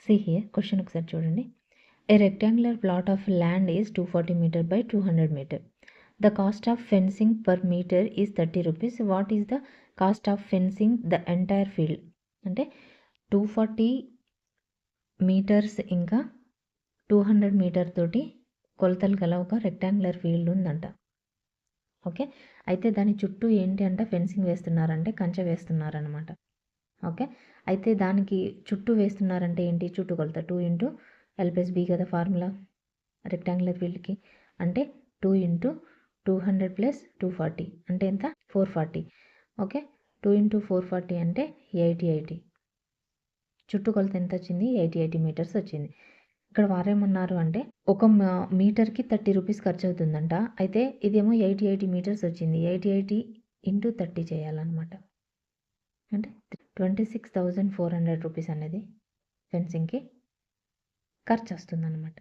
See here, question ఒకసారి చూడండి. A rectangular plot of land is 240 meter by 200 meter. The cost of fencing per meter is 30 rupees. What is the cost of fencing the entire field? అంటే 240 metres ఇంకా 200 metre తోటి కొలతలు గల ఒక rectangular field ఉందంట. Okay, అయితే దాని చుట్టూ ఏంటి అంటే ఫెన్సింగ్ వేస్తున్నారంటే కంచె వేస్తున్నారనమాట. ఓకే, అయితే దానికి చుట్టూ వేస్తున్నారంటే ఏంటి, చుట్టూ కొలత 2 ఇంటూ L+B కదా ఫార్ములా రెక్టాంగులర్ ఫీల్డ్కి. అంటే 2 ఇంటూ 200 ప్లస్ 240 అంటే ఎంత, 440. ఓకే, 2 ఇంటూ 440 అంటే 80. చుట్టూ కొలత ఎంత వచ్చింది, 80 మీటర్స్ వచ్చింది. ఇక్కడ వారేమన్నారు అంటే ఒక మీటర్కి 30 రూపీస్ ఖర్చు అవుతుందంట. అయితే ఇదేమో 80 మీటర్స్ వచ్చింది. 80 ఇంటూ 30 చేయాలన్నమాట. అంటే 26,400 రూపీస్ అనేది ఫెన్సింగ్కి ఖర్చు వస్తుందన్నమాట.